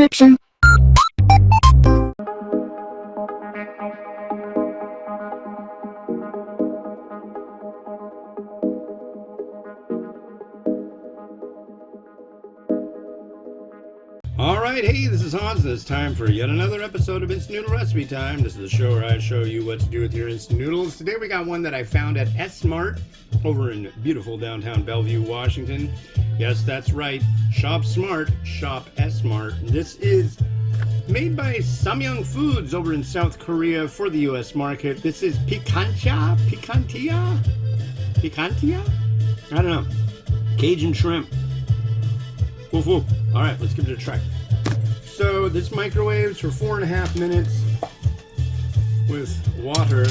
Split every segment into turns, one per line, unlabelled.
description.
Alright, hey, this is Hans, and it's time for yet another episode of Instant Noodle Recipe Time. This is the show where I show you what to do with your instant noodles. Today we got one that I found at S-Mart over in beautiful downtown Bellevue, Washington. Yes, that's right. Shop smart, shop S-Mart. This is made by Samyang Foods over in South Korea for the U.S. market. This is Picantia? I don't know. Cajun shrimp. Woof woof. Alright, let's give it a try. So this microwaves for 4.5 minutes with water,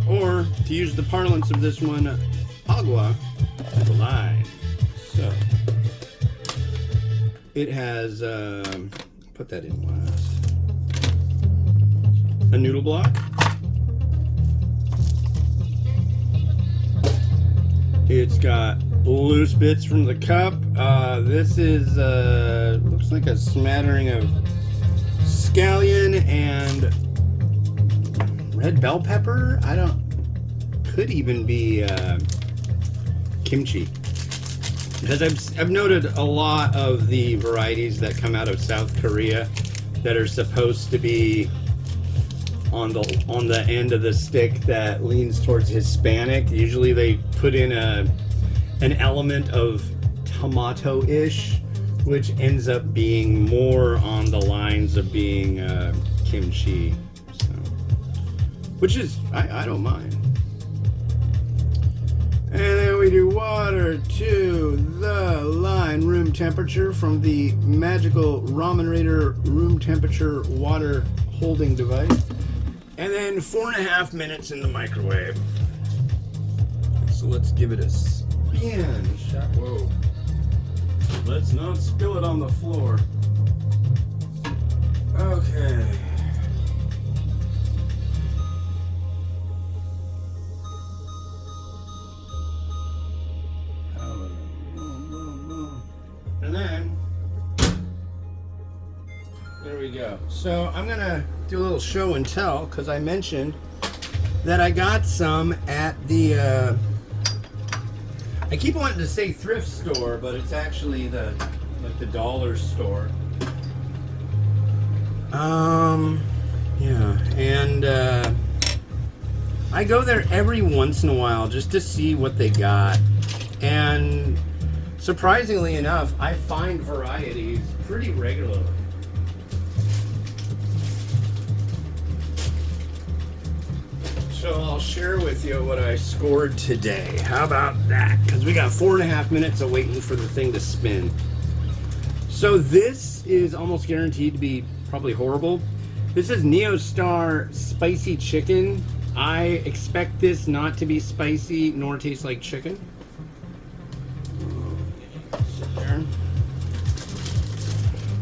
or to use the parlance of this one, agua with a lime. So it has, put that in last, a noodle block. It's got loose bits from the cup. This is looks like a smattering of scallion and red bell pepper. Could even be kimchi, because I've noted a lot of the varieties that come out of South Korea that are supposed to be on the end of the stick that leans towards Hispanic. Usually they put in an element of tomato-ish, which ends up being more on the lines of being kimchi. So, which is, I don't mind. And then we do water to the line, room temperature, from the magical Ramen Raider room temperature water holding device. And then 4.5 minutes in the microwave. So let's give it a spin. Whoa. Let's not spill it on the floor. Okay. And then, there we go. So I'm gonna do a little show and tell, because I mentioned that I got some at the I keep wanting to say thrift store, but it's actually the dollar store. Yeah, and I go there every once in a while just to see what they got, and surprisingly enough, I find varieties pretty regularly. So I'll share with you what I scored today. How about that? Because we got 4.5 minutes of waiting for the thing to spin. So this is almost guaranteed to be probably horrible. This is Neostar Spicy Chicken. I expect this not to be spicy nor taste like chicken. Sit there.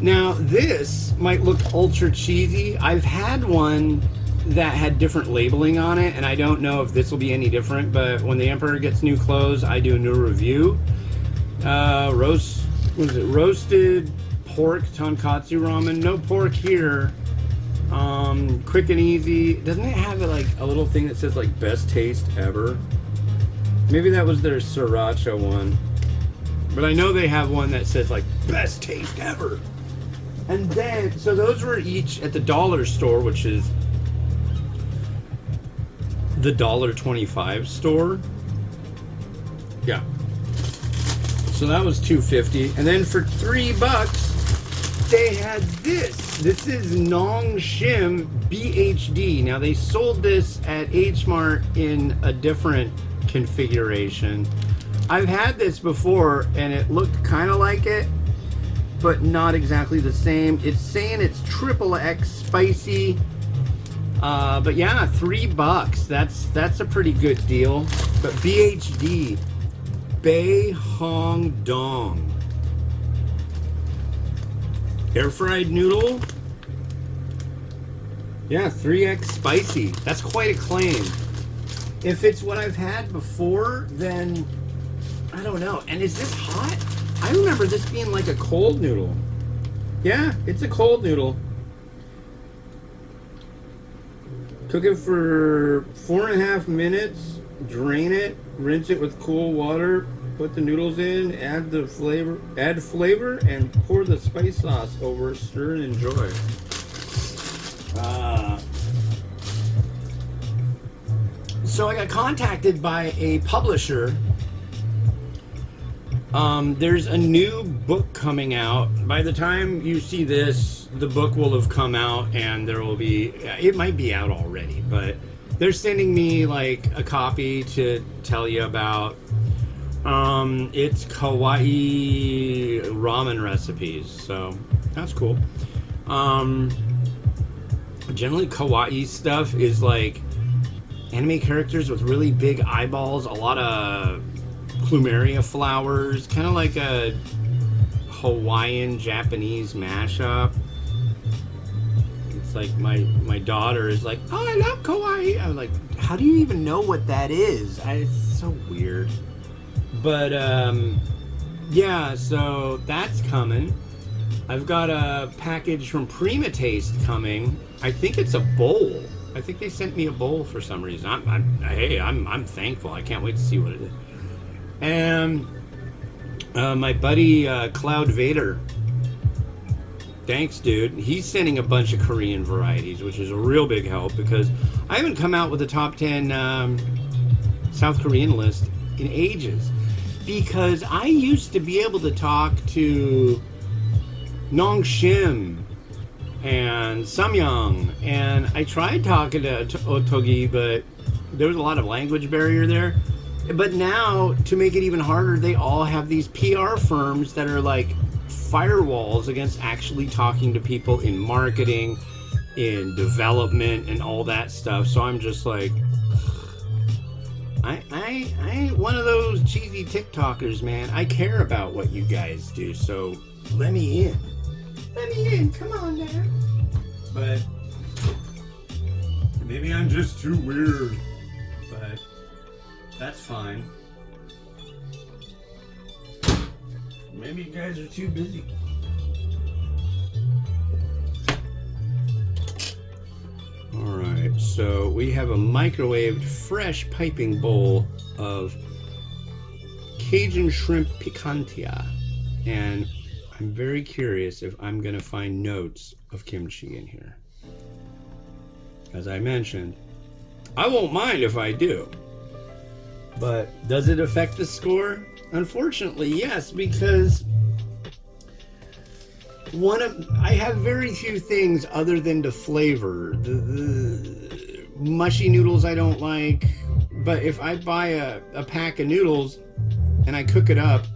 Now this might look ultra cheesy. I've had one that had different labeling on it, and I don't know if this will be any different, but when the Emperor gets new clothes, I do a new review. Roasted pork tonkatsu ramen. No pork here. Quick and easy. Doesn't it have like a little thing that says like best taste ever? Maybe that was their sriracha one, but I know they have one that says like best taste ever. And then, so those were each at the dollar store, which is the $1.25 store. Yeah. So that was $2.50. And then for $3, they had this. This is Nong Shim BHD. Now they sold this at H-Mart in a different configuration. I've had this before and it looked kind of like it, but not exactly the same. It's saying it's XXX spicy. But yeah, $3. That's a pretty good deal. But BHD, Bei Hong Dong, air fried noodle. Yeah, 3x spicy. That's quite a claim. If it's what I've had before, then I don't know. And is this hot? I remember this being like a cold noodle. Yeah, it's a cold noodle. Cook it for 4.5 minutes. Drain it. Rinse it with cool water. Put the noodles in. Add flavor, and pour the spice sauce over. Stir and enjoy. Uh, so I got contacted by a publisher. There's a new book coming out. By the time you see this, the book will have come out, and there will be, it might be out already, but they're sending me like a copy to tell you about. It's kawaii ramen recipes, so that's cool. Generally kawaii stuff is like anime characters with really big eyeballs, a lot of plumeria flowers, kind of like a Hawaiian Japanese mashup. It's like my daughter is like, oh, I love kawaii. I'm like, how do you even know what that is? It's so weird. But yeah, so that's coming. I've got a package from Prima Taste coming. I think it's a bowl. I think they sent me a bowl for some reason. I'm thankful. I can't wait to see what it is. And my buddy Cloud Vader, thanks dude, he's sending a bunch of Korean varieties, which is a real big help because I haven't come out with a top 10 South Korean list in ages, because I used to be able to talk to Nongshim and Samyang, and I tried talking to Otogi, but there was a lot of language barrier there. But now, to make it even harder, they all have these PR firms that are like firewalls against actually talking to people in marketing, in development, and all that stuff. So I'm just like, I ain't one of those cheesy TikTokers, man. I care about what you guys do, so let me in. Let me in, come on now. But maybe I'm just too weird, but that's fine. Maybe you guys are too busy. Alright, so we have a microwaved fresh piping bowl of Cajun shrimp picantia. And I'm very curious if I'm going to find notes of kimchi in here. As I mentioned, I won't mind if I do. But does it affect the score? Unfortunately, yes, because I have very few things other than the flavor. The mushy noodles I don't like, but if I buy a pack of noodles and I cook it up,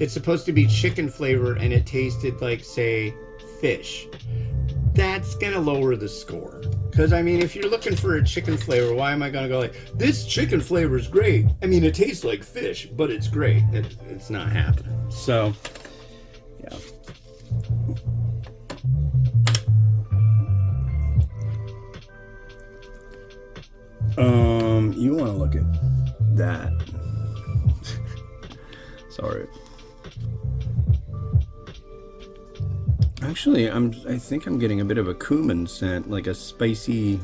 it's supposed to be chicken flavor and it tasted like, say, fish. That's gonna lower the score. Because, I mean, if you're looking for a chicken flavor, why am I gonna go like, this chicken flavor is great? I mean, it tastes like fish, but it's great. It's not happening. So, yeah. You want to look at that. Sorry. Actually, I think I'm getting a bit of a cumin scent, like a spicy.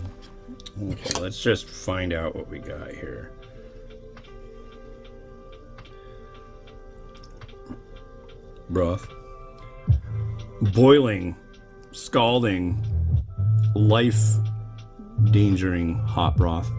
Okay, let's just find out what we got here. Broth. Boiling, scalding, life-endangering hot broth.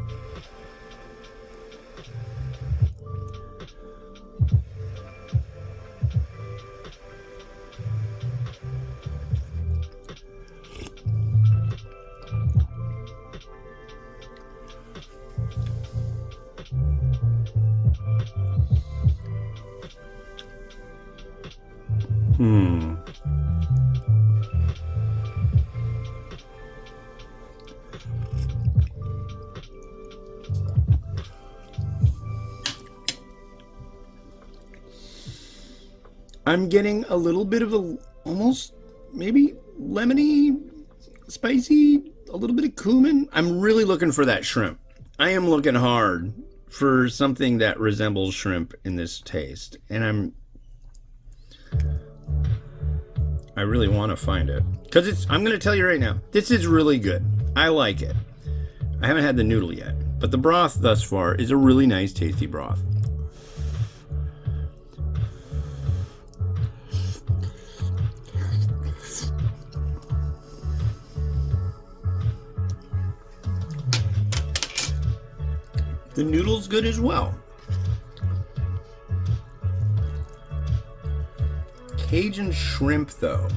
I'm getting a little bit of almost maybe lemony, spicy, a little bit of cumin. I'm really looking for that shrimp. I am looking hard for something that resembles shrimp in this taste. And I really want to find it. Because I'm going to tell you right now, this is really good. I like it. I haven't had the noodle yet. But the broth thus far is a really nice, tasty broth. The noodle's good as well. Cajun shrimp, though.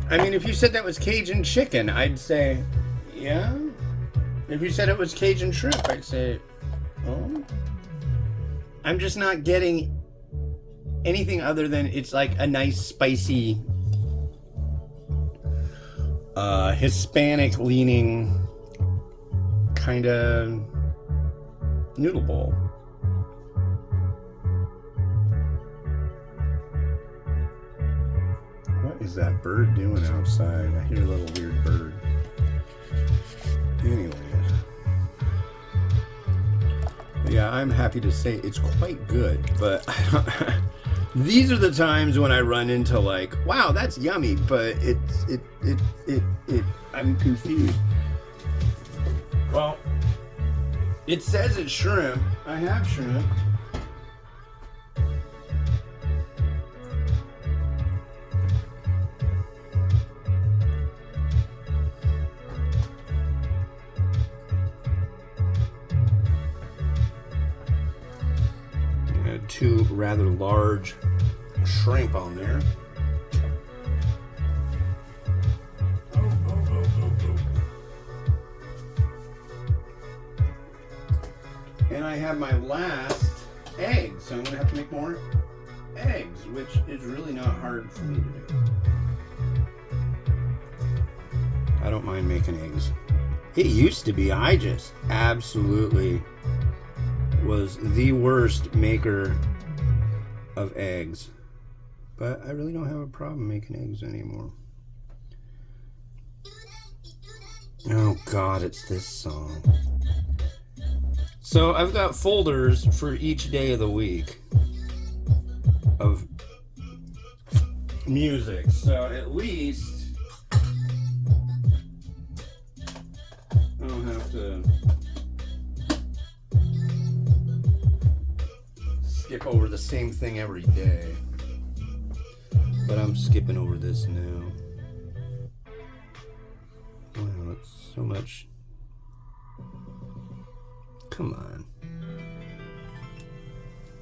I mean, if you said that was Cajun chicken, I'd say, yeah. If you said it was Cajun shrimp, I'd say, oh. I'm just not getting anything other than it's like a nice, spicy, Hispanic-leaning kind of noodle bowl. What is that bird doing outside? I hear a little weird bird. Anyway. Yeah, I'm happy to say it's quite good, but these are the times when I run into like, wow, that's yummy, but I'm confused. Well, it says it's shrimp. I have shrimp. Two rather large shrimp on there. And I have my last egg, so I'm gonna have to make more eggs, which is really not hard for me to do. I don't mind making eggs. It used to be, I just absolutely was the worst maker of eggs, but I really don't have a problem making eggs anymore. Oh God, it's this song. So I've got folders for each day of the week of music, so at least I don't have to skip over the same thing every day, but I'm skipping over this now. Wow, that's so much. Come on.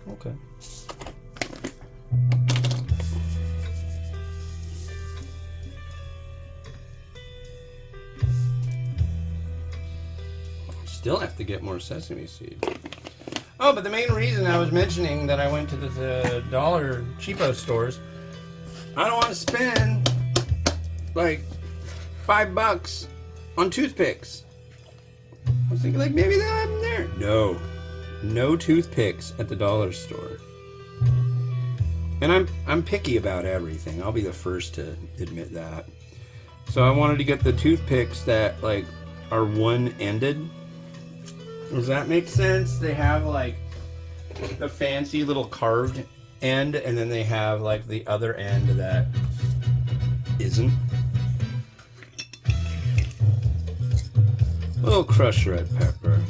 Okay. Still have to get more sesame seed. Oh, but the main reason I was mentioning that I went to the dollar cheapo stores, I don't want to spend like $5 on toothpicks. I was thinking like maybe they'll have them there. No toothpicks at the dollar store. And I'm picky about everything. I'll be the first to admit that. So I wanted to get the toothpicks that like are one-ended. Does that make sense? They have like the fancy little carved end, and then they have like the other end that isn't. A little crushed red pepper.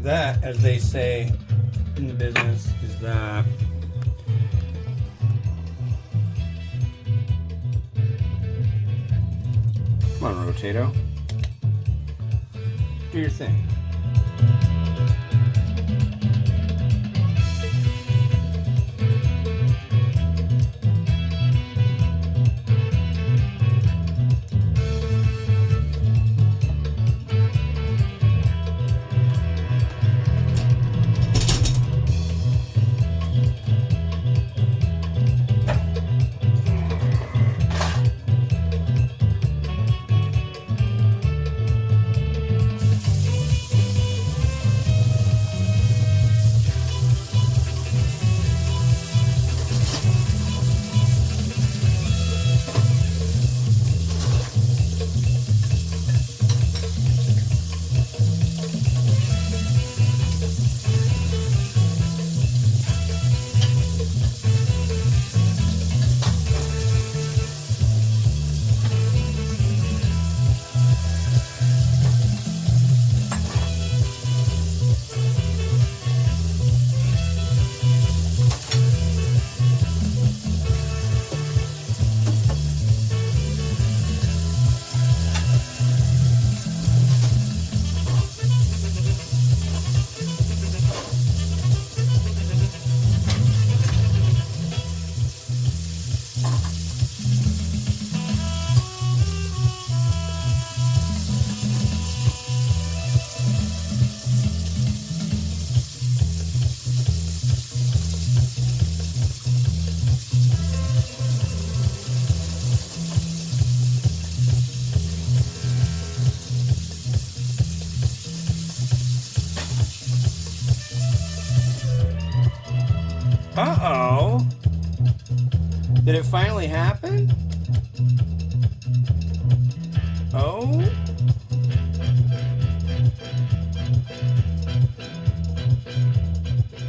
That, as they say in the business, is that. Come on, Rotato. Do your thing. Uh-oh. Did it finally happen? Oh?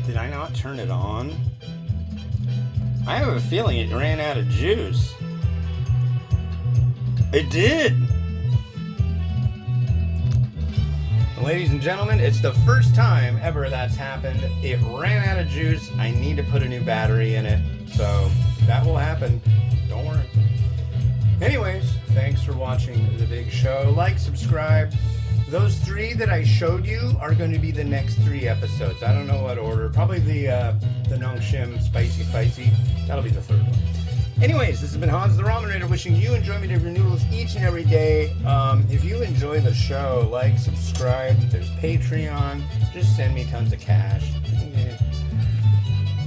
Did I not turn it on? I have a feeling it ran out of juice. It did! Ladies and gentlemen, it's the first time ever that's happened. It ran out of juice. I need to put a new battery in it. So that will happen. Don't worry. Anyways, thanks for watching the big show. Like, subscribe. Those 3 that I showed you are going to be the next 3 episodes. I don't know what order. Probably the Nongshim spicy. That'll be the 3rd one. Anyways, this has been Hans the Ramen Raider wishing you enjoyment of your noodles each and every day. If you enjoy the show, like, subscribe. There's Patreon. Just send me tons of cash.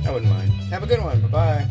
I wouldn't mind. Have a good one. Bye-bye.